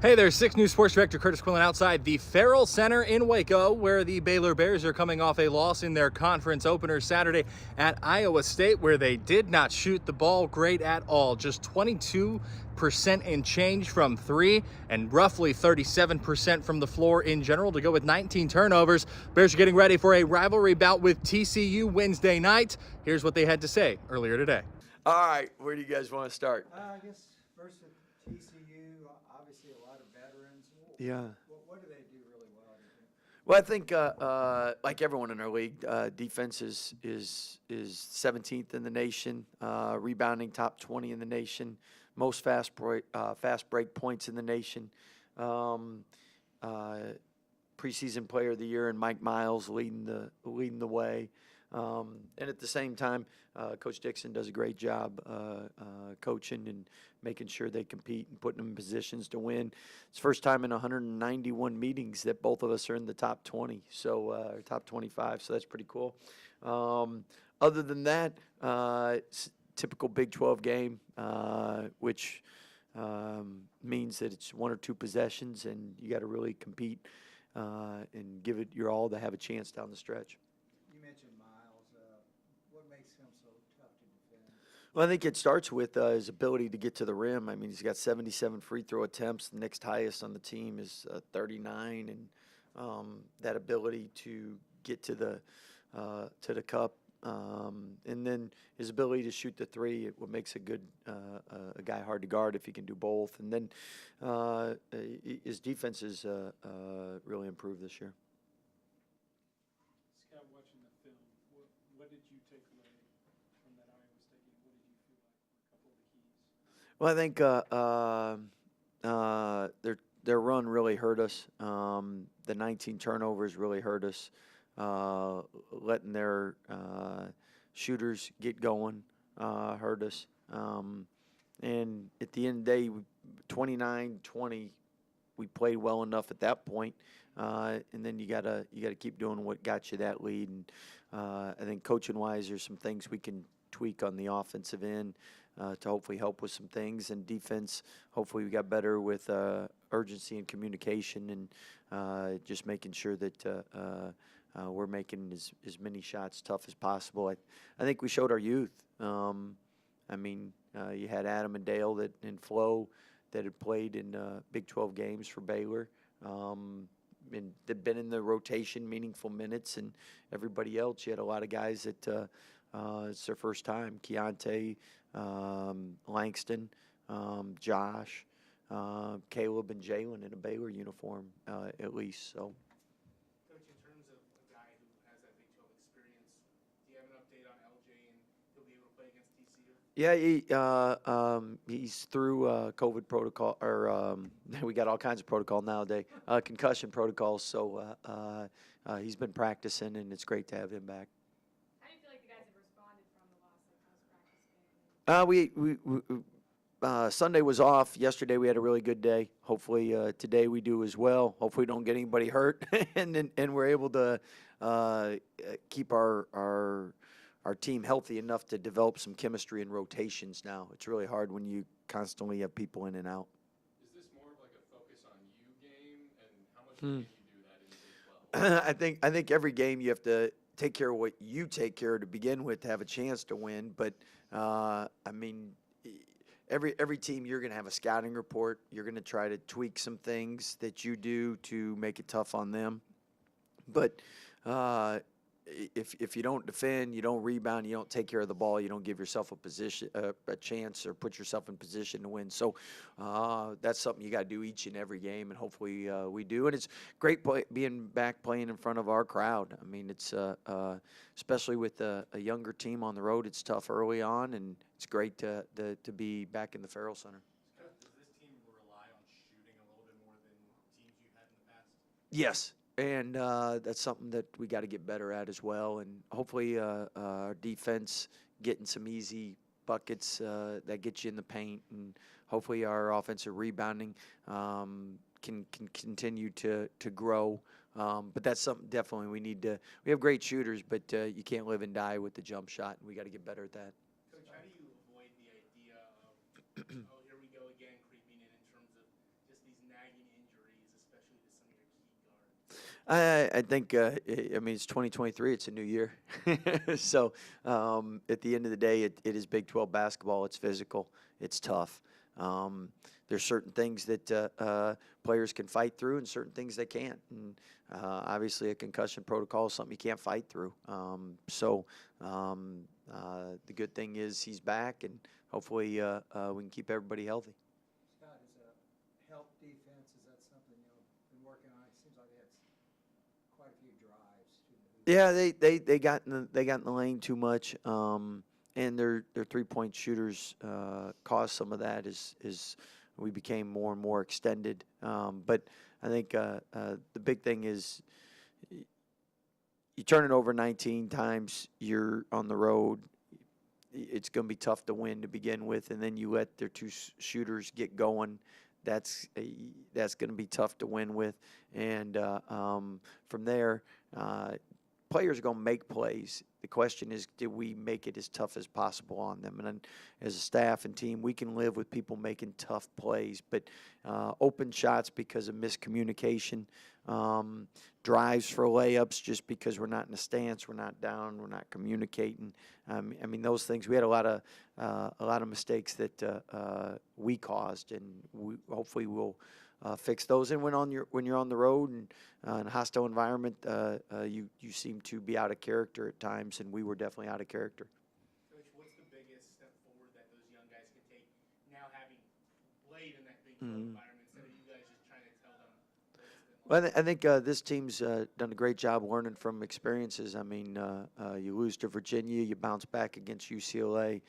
Hey there, 6 News Sports Director Curtis Quillen outside the Farrell Center in Waco, where the Baylor Bears are coming off a loss in their conference opener Saturday at Iowa State, where they did not shoot the ball great at all. Just 22% and change from three and roughly 37% from the floor in general to go with 19 turnovers. Bears are getting ready for a rivalry bout with TCU Wednesday night. Here's what they had to say earlier today. All right, where do you guys want to start? I guess first with TCU, obviously a lot of veterans. Yeah. What do they do really well, do you think? Well, I think like everyone in our league, defense is 17th in the nation, rebounding top 20 in the nation, most fast break points in the nation. Preseason player of the year, and Mike Miles leading the way. And at the same time, Coach Dixon does a great job coaching and making sure they compete and putting them in positions to win. It's the first time in 191 meetings that both of us are in the top 20, so top 25. So that's pretty cool. Other than that, typical Big 12 game, which means that it's one or two possessions, and you got to really compete and give it your all to have a chance down the stretch. You mentioned Miles. What makes him so tough to defend? Well, I think it starts with his ability to get to the rim. I mean, he's got 77 free throw attempts. The next highest on the team is 39, and that ability to get to the cup, and then his ability to shoot the three, what makes a guy hard to guard if he can do both. And then his defense has really improved this year. Scott, watching the film, what did you take away from that Iowa State game? What did you feel like were a couple of the keys? Well, I think their run really hurt us. The 19 turnovers really hurt us. Letting their shooters get going hurt us. And at the end of the day, 29-20, we played well enough at that point. And then you gotta keep doing what got you that lead. And I think coaching wise, there's some things we can tweak on the offensive end to hopefully help with some things. And defense, hopefully we got better with urgency and communication, and just making sure that we're making as many shots tough as possible. I think we showed our youth. I mean, you had Adam and Dale and Flo that had played in Big 12 games for Baylor. And they've been in the rotation, meaningful minutes, and everybody else. You had a lot of guys that it's their first time. Keontae, Langston, Josh, Caleb, and Jalen in a Baylor uniform at least. So. Coach, in terms of a guy who has that Big 12 experience, do you have an update on LJ and he'll be able to play against TCU? Yeah, he's through COVID protocol, or we got all kinds of protocol nowadays, concussion protocols. So he's been practicing, and it's great to have him back. How do you feel like the guys have responded from the loss? Like, how's practice been? Sunday was off. Yesterday we had a really good day. Hopefully today we do as well. Hopefully we don't get anybody hurt, and we're able to keep our team healthy enough to develop some chemistry and rotations now. It's really hard when you constantly have people in and out. Is this more of like a focus on you game, and how much can you do that in the Big 12? I think every game you have to take care of what you take care of to begin with to have a chance to win. But I mean, every team, you're going to have a scouting report. You're going to try to tweak some things that you do to make it tough on them. But if you don't defend, you don't rebound, you don't take care of the ball, you don't give yourself a chance, or put yourself in position to win. So that's something you got to do each and every game, and hopefully we do. And it's great being back playing in front of our crowd. I mean, it's especially with a younger team on the road, it's tough early on, and it's great to be back in the Farrell Center. Does this team rely on shooting a little bit more than teams you've had in the past? Yes. And that's something that we got to get better at as well. And hopefully our defense getting some easy buckets that get you in the paint. And hopefully our offensive rebounding can continue to grow. But that's something definitely we need to – we have great shooters, but you can't live and die with the jump shot, and we got to get better at that. Coach, how do you avoid the idea of, oh, here we go again, creeping in terms of just these nagging I think, I mean, it's 2023. It's a new year. So at the end of the day, it is Big 12 basketball. It's physical. It's tough. There's certain things that players can fight through and certain things they can't. And obviously, a concussion protocol is something you can't fight through. The good thing is he's back, and hopefully we can keep everybody healthy. Scott, is a help defense, is that something been working on? It seems like they had quite a few drives to the hoop. Yeah, they got in the lane too much, and their 3-point shooters caused some of that as we became more and more extended. But I think the big thing is you turn it over 19 times, you're on the road. It's going to be tough to win to begin with, and then you let their two shooters get going. That's going to be tough to win with, and from there, players are going to make plays. The question is, do we make it as tough as possible on them? And then, as a staff and team, we can live with people making tough plays, but open shots because of miscommunication, drives for layups just because we're not in a stance, we're not down, we're not communicating. I mean, those things. We had a lot of mistakes that we caused, and hopefully we'll fix those. And when you're on the road and in a hostile environment, you seem to be out of character at times, and we were definitely out of character. Coach, what's the biggest step forward that those young guys can take now, having played in that Big 12 environment, instead of you guys just trying to tell them what it's been like? Well, I think this team's done a great job learning from experiences. I mean, you lose to Virginia, you bounce back against UCLA.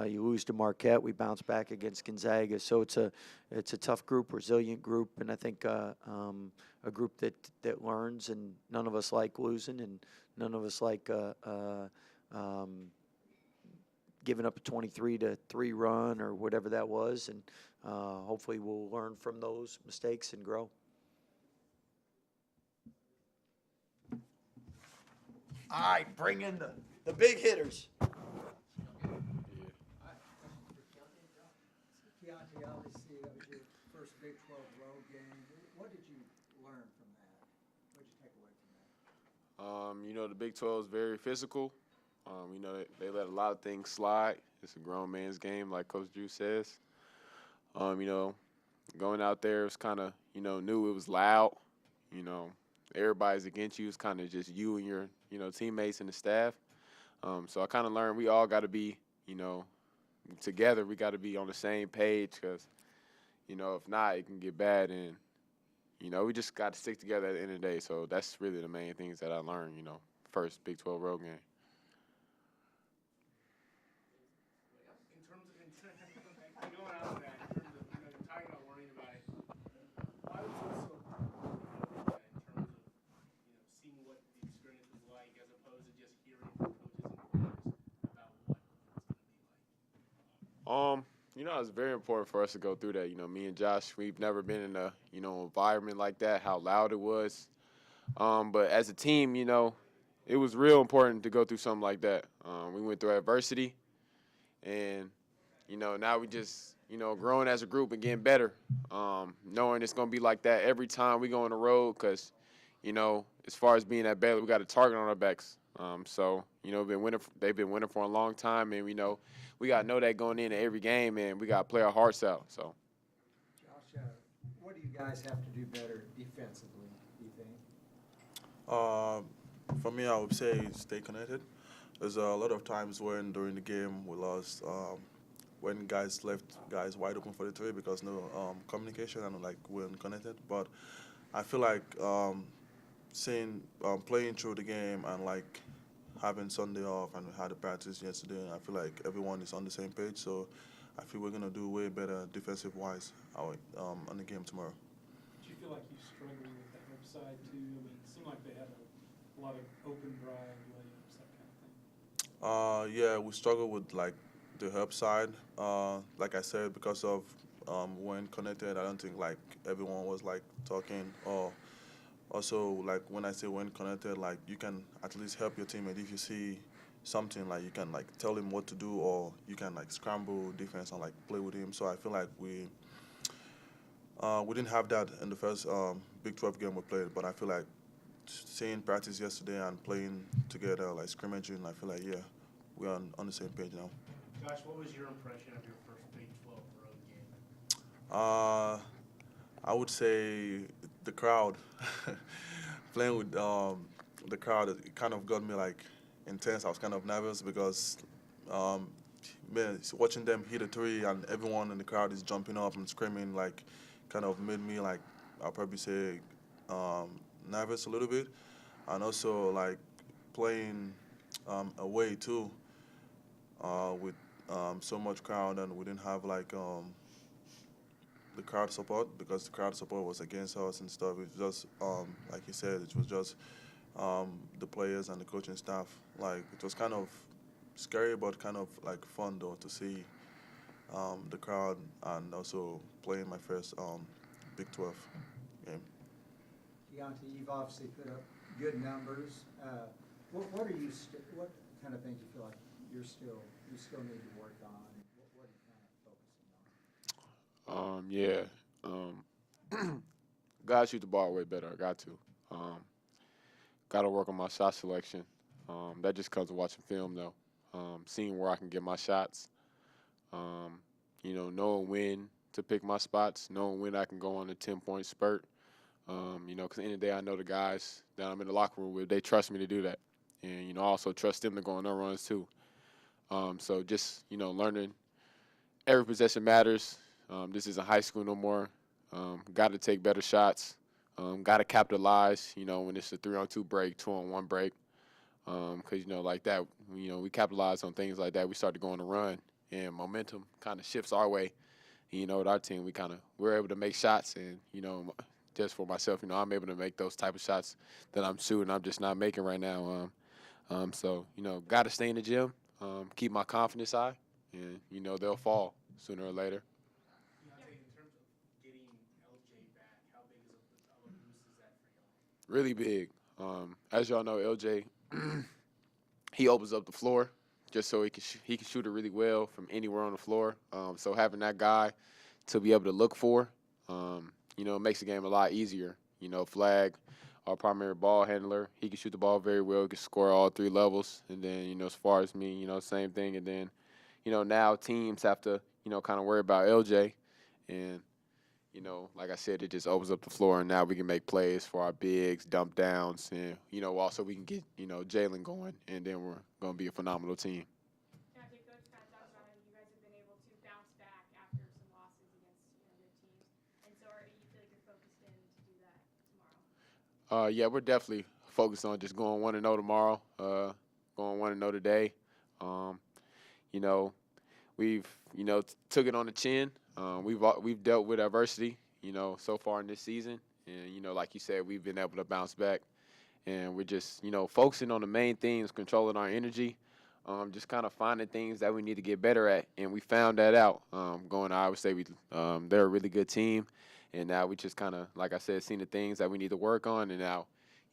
You lose to Marquette, we bounce back against Gonzaga. So it's a tough group, resilient group, and I think a group that learns. And none of us like losing, and none of us like giving up a 23-3 run or whatever that was. And hopefully we'll learn from those mistakes and grow. All right, bring in the big hitters. Keontae, obviously, that was your first Big 12 road game. What did you learn from that? What did you take away from that? The Big 12 is very physical. They let a lot of things slide. It's a grown man's game, like Coach Drew says. Going out there, it's kind of, knew it was loud. Everybody's against you. It's kind of just you and your, teammates and the staff. So I kind of learned we all got to be, together. We got to be on the same page because, if not, it can get bad. And, we just got to stick together at the end of the day. So that's really the main things that I learned, first Big 12 road game. In terms of going out of that, in terms of you're talking about worrying about it, why was it so important in terms of seeing what the experience was like, as opposed to just hearing from coaches and players about what it's going to be like? It's very important for us to go through that. Me and Josh, we've never been in a, environment like that, how loud it was. But as a team, it was real important to go through something like that. We went through adversity, and, now we just, growing as a group and getting better, knowing it's going to be like that every time we go on the road because, as far as being at Baylor, we got a target on our backs. They've been winning for a long time, and we got to know that going into every game, and we got to play our hearts out. So, Josh, what do you guys have to do better defensively, do you think? For me, I would say stay connected. There's a lot of times when during the game we lost, when guys left guys wide open for the three because no communication and we're unconnected. But I feel like playing through the game and having Sunday off, and we had a practice yesterday, and I feel like everyone is on the same page. So I feel we're gonna do way better defensive wise on the game tomorrow. Did you feel like you struggled with the help side too? I mean, it seemed like they had a lot of open drive layups, that kind of thing. Yeah, we struggle with the help side. Like I said, because of when connected, I don't think everyone was talking. Or also when I say when connected, you can at least help your teammate if you see something, you can tell him what to do, or you can scramble defense and play with him. So I feel like we didn't have that in the first Big 12 game we played, but I feel like seeing practice yesterday and playing together, like scrimmaging, I feel like, yeah, we're on the same page now. Josh, what was your impression of your first Big 12 road game? I would say the crowd. Playing with the crowd, it kind of got me like intense. I was kind of nervous because man, watching them hit a three and everyone in the crowd is jumping up and screaming, like, kind of made me, like, I'll probably say nervous a little bit. And also, like, playing away too with so much crowd, and we didn't have like the crowd support because the crowd support was against us and stuff. It was just like you said, it was just the players and the coaching staff. Like, it was kind of scary, but kind of like fun though to see the crowd and also playing my first Big 12 game. Deontay, you've obviously put up good numbers. What are you? What kind of things you feel like you still need to work on? What are you kind of focusing on? Gotta shoot the ball way better. I got to. Gotta work on my shot selection. That just comes with watching film, though. Seeing where I can get my shots. Knowing when to pick my spots. Knowing when I can go on a 10-point spurt. Because at the end of the day, I know the guys that I'm in the locker room with, they trust me to do that. And, I also trust them to go on their runs, too. So just, learning every possession matters. This isn't high school no more. Got to take better shots. Got to capitalize, when it's a 3-on-2 break, 2-on-1 break. Because, like that, we capitalize on things like that. We start to go on a run, and momentum kind of shifts our way. With our team, we're able to make shots, and, just for myself, I'm able to make those type of shots that I'm shooting. I'm just not making right now. So, got to stay in the gym, keep my confidence high, and, they'll fall sooner or later. Deontay, in terms of getting LJ back, how big of a boost is that for y'all? Really big. As y'all know, LJ, he opens up the floor just so he can shoot it really well from anywhere on the floor. So having that guy to be able to look for, makes the game a lot easier. Flag, our primary ball handler, he can shoot the ball very well, can score all 3 levels. And then, as far as me, same thing. And then, now teams have to, kind of worry about LJ. And, like I said, it just opens up the floor, and now we can make plays for our bigs, dump downs, and, also we can get, Jalen going, and then we're going to be a phenomenal team. Deontay, Coach kind of talked about how you guys have been able to bounce back after some losses against good teams. And so you feel like you're focused in to do that tomorrow? Yeah, we're definitely focused on just going 1-0 tomorrow, going 1-0 today. We've, took it on the chin. We've dealt with adversity, so far in this season. And, like you said, we've been able to bounce back. And we're just, focusing on the main things, controlling our energy, just kind of finding things that we need to get better at. And we found that out going to Iowa State. They're a really good team. And now we just kind of, like I said, seen the things that we need to work on. And now,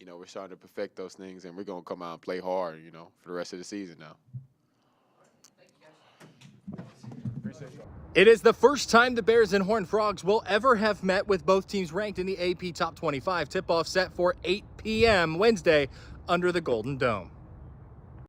we're starting to perfect those things. And we're going to come out and play hard, for the rest of the season now. It is the first time the Bears and Horned Frogs will ever have met, with both teams ranked in the AP Top 25. Tip-off set for 8 p.m. Wednesday under the Golden Dome.